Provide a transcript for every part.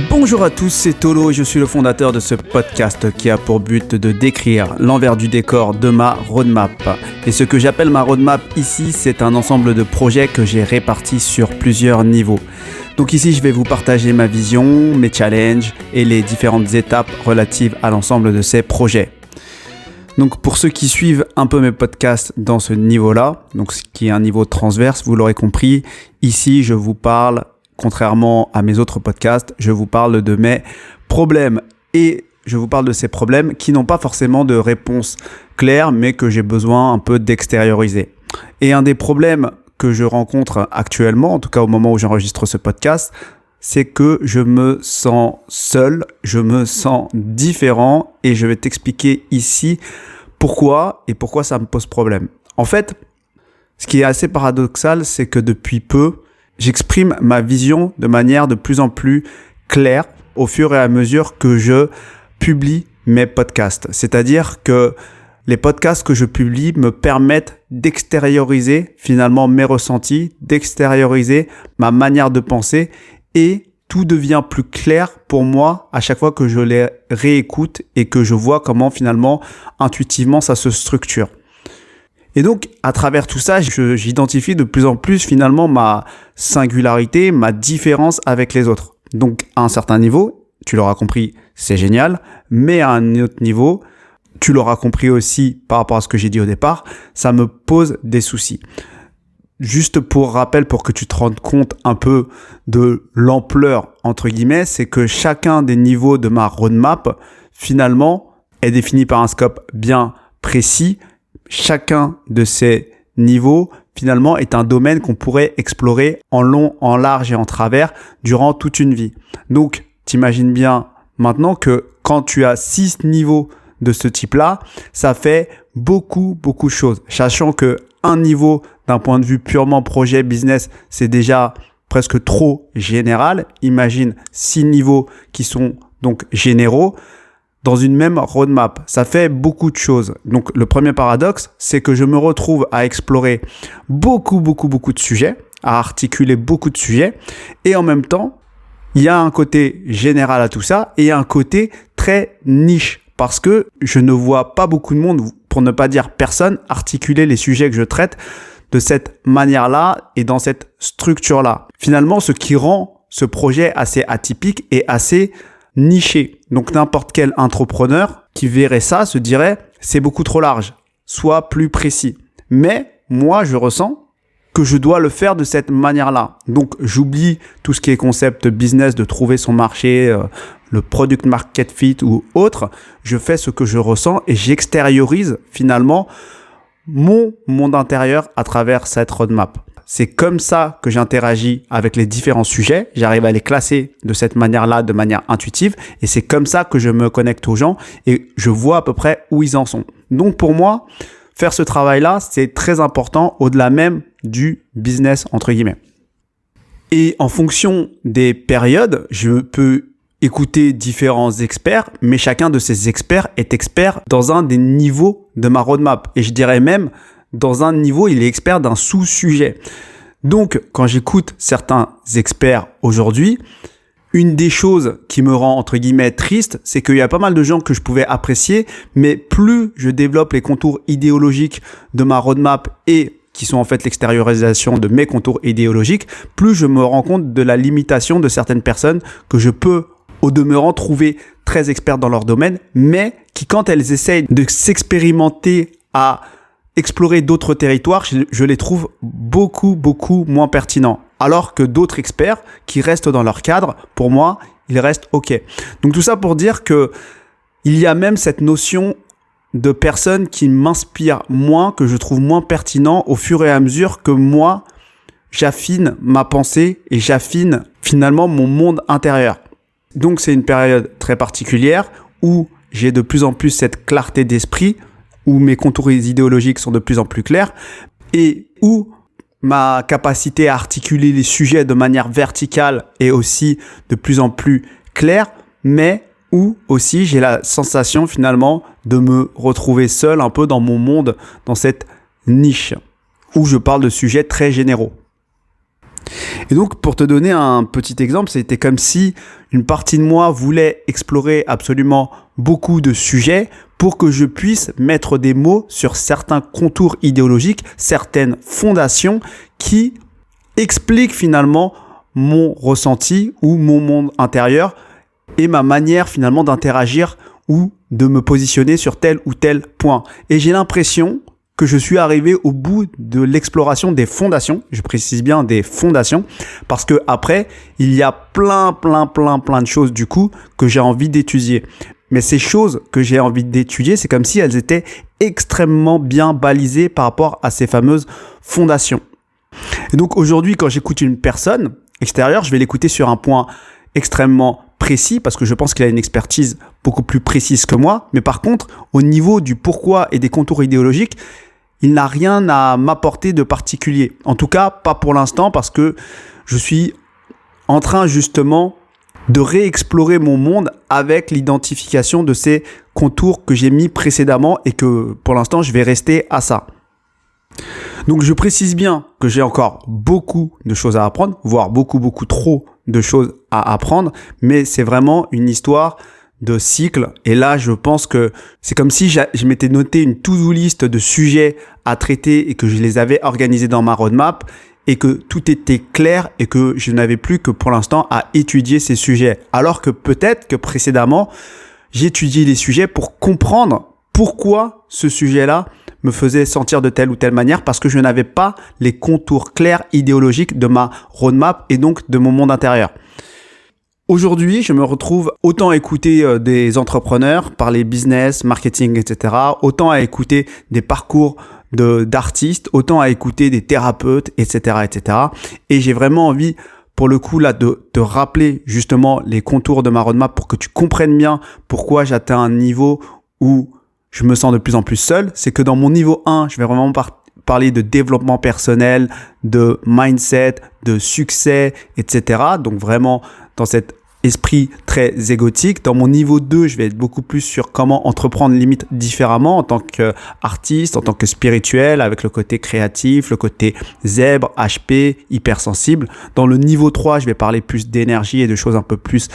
Bonjour à tous, c'est Tolo et je suis le fondateur de ce podcast qui a pour but de décrire l'envers du décor de ma roadmap. Et ce que j'appelle ma roadmap ici, c'est un ensemble de projets que j'ai répartis sur plusieurs niveaux. Donc ici, je vais vous partager ma vision, mes challenges et les différentes étapes relatives à l'ensemble de ces projets. Donc pour ceux qui suivent un peu mes podcasts dans ce niveau-là, donc ce qui est un niveau transverse, vous l'aurez compris, ici je vous parle, contrairement à mes autres podcasts, je vous parle de mes problèmes et je vous parle de ces problèmes qui n'ont pas forcément de réponse claire mais que j'ai besoin un peu d'extérioriser. Et un des problèmes que je rencontre actuellement, en tout cas au moment où j'enregistre ce podcast, c'est que je me sens seul, je me sens différent et je vais t'expliquer ici pourquoi et pourquoi ça me pose problème. En fait, ce qui est assez paradoxal, c'est que depuis peu, j'exprime ma vision de manière de plus en plus claire au fur et à mesure que je publie mes podcasts. C'est-à-dire que les podcasts que je publie me permettent d'extérioriser finalement mes ressentis, d'extérioriser ma manière de penser et tout devient plus clair pour moi à chaque fois que je les réécoute et que je vois comment finalement intuitivement ça se structure. Et donc, à travers tout ça, j'identifie de plus en plus finalement ma singularité, ma différence avec les autres. Donc, à un certain niveau, tu l'auras compris, c'est génial, mais à un autre niveau, tu l'auras compris aussi par rapport à ce que j'ai dit au départ, ça me pose des soucis. Juste pour rappel, pour que tu te rendes compte un peu de l'ampleur, entre guillemets, c'est que chacun des niveaux de ma roadmap, finalement, est défini par un scope bien précis. Chacun de ces niveaux, finalement, est un domaine qu'on pourrait explorer en long, en large et en travers durant toute une vie. Donc, t'imagines bien maintenant que quand tu as 6 niveaux de ce type-là, ça fait beaucoup de choses. Sachant que un niveau d'un point de vue purement projet business, c'est déjà presque trop général. Imagine 6 niveaux qui sont donc généraux dans une même roadmap. Ça fait beaucoup de choses. Donc, le premier paradoxe, c'est que je me retrouve à explorer beaucoup de sujets, à articuler beaucoup de sujets. Et en même temps, il y a un côté général à tout ça et un côté très niche. Parce que je ne vois pas beaucoup de monde, pour ne pas dire personne, articuler les sujets que je traite de cette manière-là et dans cette structure-là. Finalement, ce qui rend ce projet assez atypique et assez niché. Donc n'importe quel entrepreneur qui verrait ça se dirait c'est beaucoup trop large, sois plus précis. Mais moi je ressens que je dois le faire de cette manière-là. Donc j'oublie tout ce qui est concept business, de trouver son marché, le product market fit ou autre. Je fais ce que je ressens et j'extériorise finalement mon monde intérieur à travers cette roadmap. C'est comme ça que j'interagis avec les différents sujets. J'arrive à les classer de cette manière-là, de manière intuitive. Et c'est comme ça que je me connecte aux gens et je vois à peu près où ils en sont. Donc pour moi, faire ce travail-là, c'est très important au-delà même du business, entre guillemets. Et en fonction des périodes, je peux écouter différents experts, mais chacun de ces experts est expert dans un des niveaux de ma roadmap. Et je dirais même, dans un niveau, il est expert d'un sous-sujet. Donc, quand j'écoute certains experts aujourd'hui, une des choses qui me rend, entre guillemets, triste, c'est qu'il y a pas mal de gens que je pouvais apprécier, mais plus je développe les contours idéologiques de ma roadmap et qui sont en fait l'extériorisation de mes contours idéologiques, plus je me rends compte de la limitation de certaines personnes que je peux, au demeurant, trouver très expertes dans leur domaine, mais qui, quand elles essayent de s'expérimenter à explorer d'autres territoires, je les trouve beaucoup moins pertinents. Alors que d'autres experts qui restent dans leur cadre, pour moi, ils restent OK. Donc tout ça pour dire que il y a même cette notion de personnes qui m'inspirent moins, que je trouve moins pertinent au fur et à mesure que moi, j'affine ma pensée et j'affine finalement mon monde intérieur. Donc c'est une période très particulière où j'ai de plus en plus cette clarté d'esprit, où mes contours idéologiques sont de plus en plus clairs et où ma capacité à articuler les sujets de manière verticale est aussi de plus en plus claire, mais où aussi j'ai la sensation finalement de me retrouver seul un peu dans mon monde, dans cette niche où je parle de sujets très généraux. Et donc, pour te donner un petit exemple, c'était comme si une partie de moi voulait explorer absolument beaucoup de sujets pour que je puisse mettre des mots sur certains contours idéologiques, certaines fondations qui expliquent finalement mon ressenti ou mon monde intérieur et ma manière finalement d'interagir ou de me positionner sur tel ou tel point. Et j'ai l'impression que je suis arrivé au bout de l'exploration des fondations. Je précise bien des fondations parce que après, il y a plein de choses du coup que j'ai envie d'étudier. Mais ces choses que j'ai envie d'étudier, c'est comme si elles étaient extrêmement bien balisées par rapport à ces fameuses fondations. Et donc aujourd'hui, quand j'écoute une personne extérieure, je vais l'écouter sur un point extrêmement précis parce que je pense qu'il a une expertise beaucoup plus précise que moi. Mais par contre, au niveau du pourquoi et des contours idéologiques, il n'a rien à m'apporter de particulier. En tout cas, pas pour l'instant parce que je suis en train justement de réexplorer mon monde avec l'identification de ces contours que j'ai mis précédemment et que pour l'instant, je vais rester à ça. Donc, je précise bien que j'ai encore beaucoup de choses à apprendre, voire beaucoup trop de choses à apprendre, mais c'est vraiment une histoire de cycle. Et là, je pense que c'est comme si je m'étais noté une to-do list de sujets à traiter et que je les avais organisés dans ma roadmap et que tout était clair et que je n'avais plus que pour l'instant à étudier ces sujets. Alors que peut-être que précédemment, j'étudiais les sujets pour comprendre pourquoi ce sujet-là me faisait sentir de telle ou telle manière parce que je n'avais pas les contours clairs idéologiques de ma roadmap et donc de mon monde intérieur. Aujourd'hui, je me retrouve autant à écouter des entrepreneurs, parler business, marketing, etc., autant à écouter des parcours d'artistes, autant à écouter des thérapeutes, etc., etc. Et j'ai vraiment envie, pour le coup, là, de te rappeler justement les contours de ma roadmap pour que tu comprennes bien pourquoi j'atteins un niveau où je me sens de plus en plus seul. C'est que dans mon niveau 1, je vais vraiment parler de développement personnel, de mindset, de succès, etc. Donc vraiment dans cet esprit très égotique. Dans mon niveau 2, je vais être beaucoup plus sur comment entreprendre limite différemment en tant qu'artiste, en tant que spirituel, avec le côté créatif, le côté zèbre, HP, hypersensible. Dans le niveau 3, je vais parler plus d'énergie et de choses un peu plus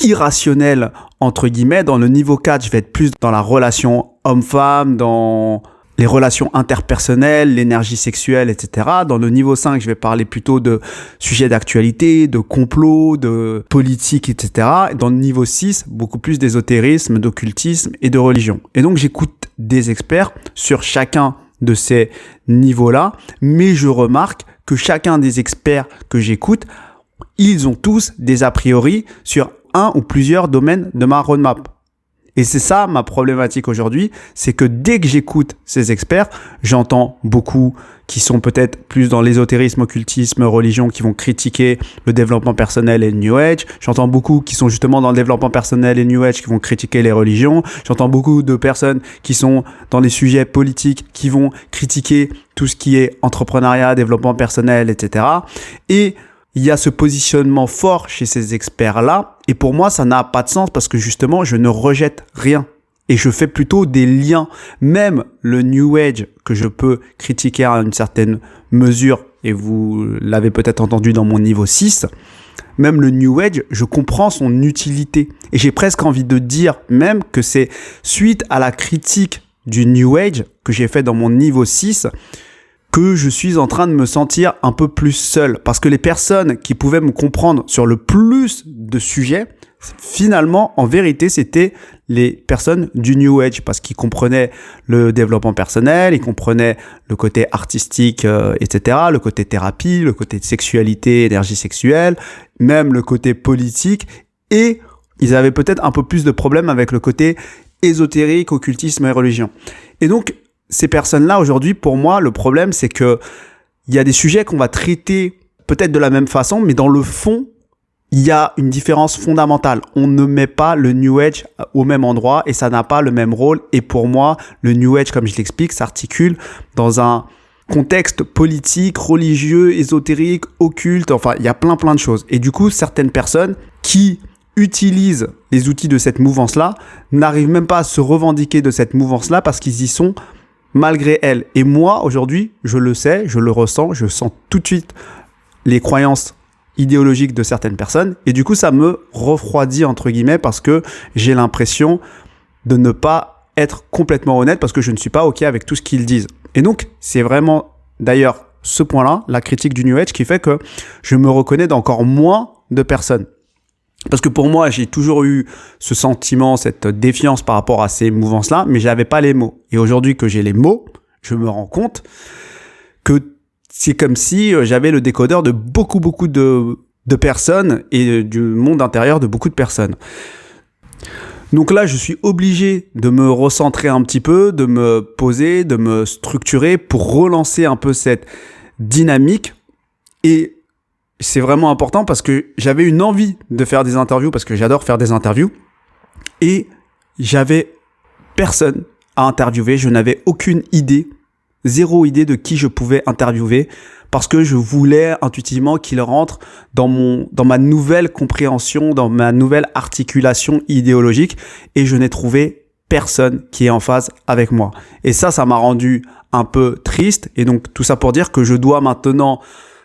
irrationnelles, entre guillemets. Dans le niveau 4, je vais être plus dans la relation homme-femme, dans les relations interpersonnelles, l'énergie sexuelle, etc. Dans le niveau 5, je vais parler plutôt de sujets d'actualité, de complot, de politique, etc. Et dans le niveau 6, beaucoup plus d'ésotérisme, d'occultisme et de religion. Et donc, j'écoute des experts sur chacun de ces niveaux-là, mais je remarque que chacun des experts que j'écoute, ils ont tous des a priori sur un ou plusieurs domaines de ma roadmap. Et c'est ça ma problématique aujourd'hui, c'est que dès que j'écoute ces experts, j'entends beaucoup qui sont peut-être plus dans l'ésotérisme, occultisme, religion, qui vont critiquer le développement personnel et le New Age. J'entends beaucoup qui sont justement dans le développement personnel et le New Age, qui vont critiquer les religions. J'entends beaucoup de personnes qui sont dans les sujets politiques, qui vont critiquer tout ce qui est entrepreneuriat, développement personnel, etc. Et il y a ce positionnement fort chez ces experts-là. Et pour moi, ça n'a pas de sens parce que justement, je ne rejette rien. Et je fais plutôt des liens. Même le New Age que je peux critiquer à une certaine mesure, et vous l'avez peut-être entendu dans mon niveau 6, même le New Age, je comprends son utilité. Et j'ai presque envie de dire même que c'est suite à la critique du New Age que j'ai fait dans mon niveau 6 que je suis en train de me sentir un peu plus seul. Parce que les personnes qui pouvaient me comprendre sur le plus de sujets, finalement, en vérité, c'était les personnes du New Age. Parce qu'ils comprenaient le développement personnel, ils comprenaient le côté artistique, etc., le côté thérapie, le côté sexualité, énergie sexuelle, même le côté politique. Et ils avaient peut-être un peu plus de problèmes avec le côté ésotérique, occultisme et religion. Et donc, ces personnes-là, aujourd'hui, pour moi, le problème, c'est que il y a des sujets qu'on va traiter peut-être de la même façon, mais dans le fond, il y a une différence fondamentale. On ne met pas le New Age au même endroit et ça n'a pas le même rôle. Et pour moi, le New Age, comme je l'explique, s'articule dans un contexte politique, religieux, ésotérique, occulte. Enfin, il y a plein de choses. Et du coup, certaines personnes qui utilisent les outils de cette mouvance-là n'arrivent même pas à se revendiquer de cette mouvance-là parce qu'ils y sont malgré elle. Et moi, aujourd'hui, je le sais, je le ressens, je sens tout de suite les croyances idéologiques de certaines personnes. Et du coup, ça me refroidit, entre guillemets, parce que j'ai l'impression de ne pas être complètement honnête parce que je ne suis pas OK avec tout ce qu'ils disent. Et donc, c'est vraiment, d'ailleurs, ce point-là, la critique du New Age, qui fait que je me reconnais dans encore moins de personnes. Parce que pour moi, j'ai toujours eu ce sentiment, cette défiance par rapport à ces mouvances-là, mais j'avais pas les mots. Et aujourd'hui que j'ai les mots, je me rends compte que c'est comme si j'avais le décodeur de beaucoup de personnes et du monde intérieur de beaucoup de personnes. Donc là, je suis obligé de me recentrer un petit peu, de me poser, de me structurer pour relancer un peu cette dynamique. Et c'est vraiment important parce que j'avais une envie de faire des interviews parce que j'adore faire des interviews. Et j'avais personne à interviewer. Je n'avais aucune idée, zéro idée de qui je pouvais interviewer parce que je voulais intuitivement qu'il rentre dans ma nouvelle compréhension, dans ma nouvelle articulation idéologique et je n'ai trouvé personne qui est en phase avec moi. Et ça m'a rendu un peu triste et donc tout ça pour dire que je dois maintenant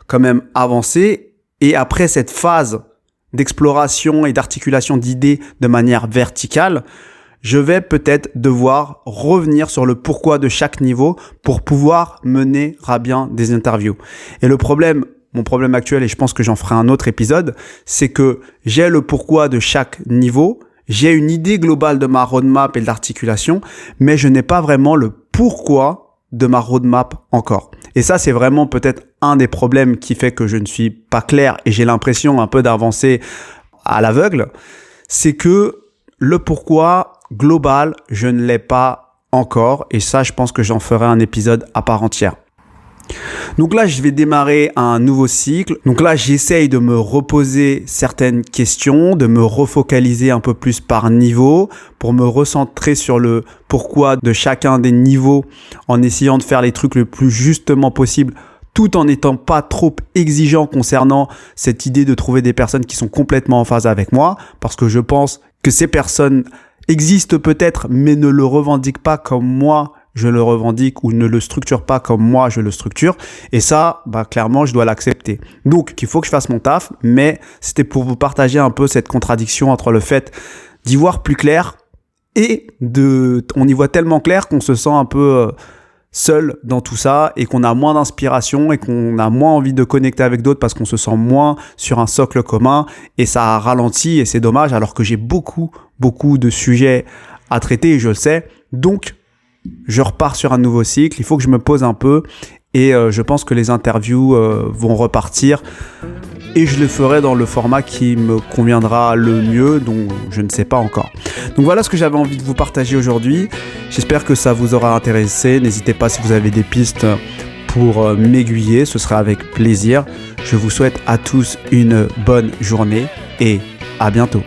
quand même avancer et après cette phase d'exploration et d'articulation d'idées de manière verticale, je vais peut-être devoir revenir sur le pourquoi de chaque niveau pour pouvoir mener à bien des interviews. Et mon problème actuel, et je pense que j'en ferai un autre épisode, c'est que j'ai le pourquoi de chaque niveau, j'ai une idée globale de ma roadmap et de l'articulation, mais je n'ai pas vraiment le pourquoi de ma roadmap encore. Et ça, c'est vraiment peut-être un des problèmes qui fait que je ne suis pas clair et j'ai l'impression un peu d'avancer à l'aveugle, c'est que le pourquoi global, je ne l'ai pas encore et ça, je pense que j'en ferai un épisode à part entière. Donc là, je vais démarrer un nouveau cycle. Donc là, j'essaye de me reposer certaines questions, de me refocaliser un peu plus par niveau pour me recentrer sur le pourquoi de chacun des niveaux en essayant de faire les trucs le plus justement possible tout en n'étant pas trop exigeant concernant cette idée de trouver des personnes qui sont complètement en phase avec moi parce que je pense que ces personnes existent peut-être mais ne le revendiquent pas comme moi je le revendique ou ne le structure pas comme moi je le structure et ça clairement je dois l'accepter. Donc il faut que je fasse mon taf, mais c'était pour vous partager un peu cette contradiction entre le fait d'y voir plus clair et on y voit tellement clair qu'on se sent un peu seul dans tout ça et qu'on a moins d'inspiration et qu'on a moins envie de connecter avec d'autres parce qu'on se sent moins sur un socle commun et ça ralentit et c'est dommage alors que j'ai beaucoup de sujets à traiter et je le sais. Donc, je repars sur un nouveau cycle. Il faut que je me pose un peu et je pense que les interviews vont repartir et je le ferai dans le format qui me conviendra le mieux, donc je ne sais pas encore. Donc voilà ce que j'avais envie de vous partager aujourd'hui. J'espère que ça vous aura intéressé. N'hésitez pas si vous avez des pistes pour m'aiguiller, ce sera avec plaisir. Je vous souhaite à tous une bonne journée et à bientôt.